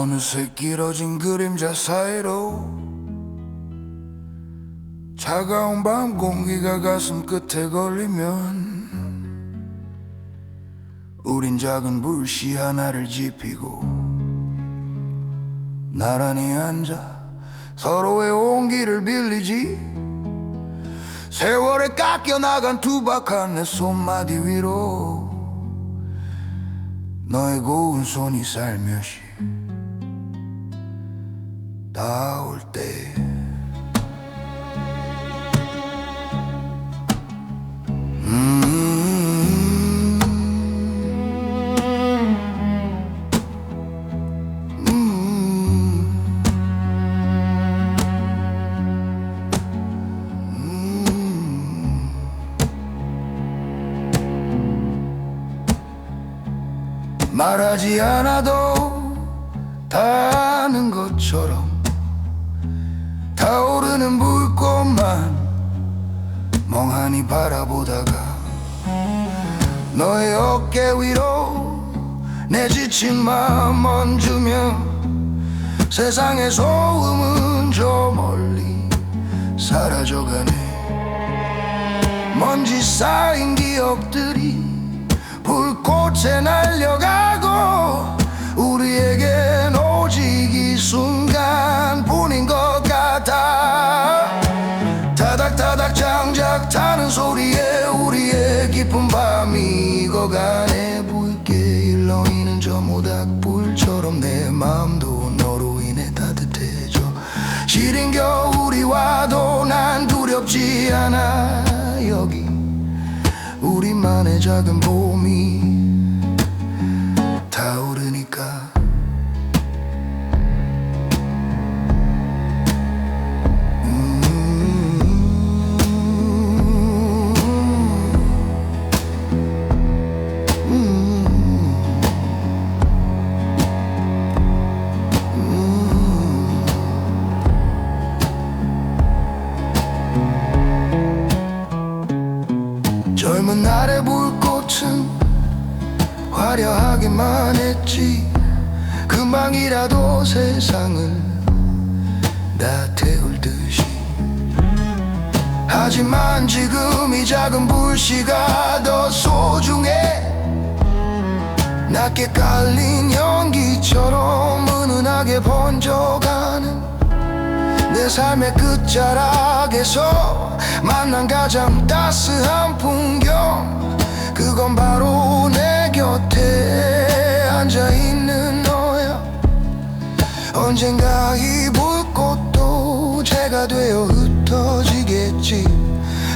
어느새 길어진 그림자 사이로 차가운 밤 공기가 가슴 끝에 걸리면 우린 작은 불씨 하나를 지피고 나란히 앉아 서로의 온기를 빌리지. 세월에 깎여나간 투박한 내 손마디 위로 너의 고운 손이 살며시 닿을 때 말하지 않아도 다 아는 것처럼 타오르는 불꽃만 멍하니 바라보다가 너의 어깨 위로 내 지친 마음 얹으며 세상의 소음은 저 멀리 사라져가네. 먼지 쌓인 기억들이 불꽃에 날려가고 우리에겐 오직 이 순간뿐인 것 같아. 타닥타닥 장작 타는 소리에 우리의 깊은 밤이 익어가네. 붉게 일렁이는 저 모닥불처럼 내 마음도 너로 인해 따뜻해져. 시린 겨울이 와도 난 두렵지 않아. 여기 우리만의 작은 봄이 타오르니까. 젊은 날의 불꽃은 화려하기만 했지. 금방이라도 세상을 다 태울 듯이. 하지만 지금 이 작은 불씨가 더 소중해. 낮게 깔린 연기처럼 은은하게 번져가는 내 삶의 끝자락에서 만난 가장 따스한 풍경, 그건 바로 내 곁에 앉아있는 너야. 언젠가 이 불꽃도 제가 되어 흩어지겠지.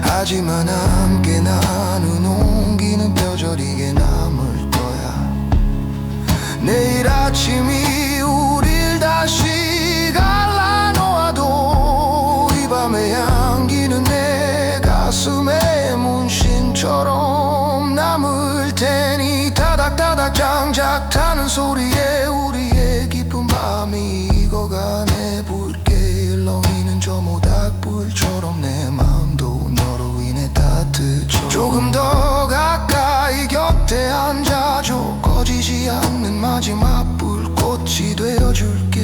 하지만 함께 나눈 온기는 뼈저리게 남을 거야. 내일 아침이 우릴 다시 갈라놓아도 이 밤의 향기는 내 가슴에 문신처럼 남을 테니. 타닥타닥 장작 타는 소리에 우리의 깊은 밤이 익어가네. 붉게 일렁이는 저 모닥불처럼 내 마음도 너로 인해 따뜻해져. 조금 더 가까이 곁에 앉아줘. 꺼지지 않는 마지막 불꽃이 되어줄게.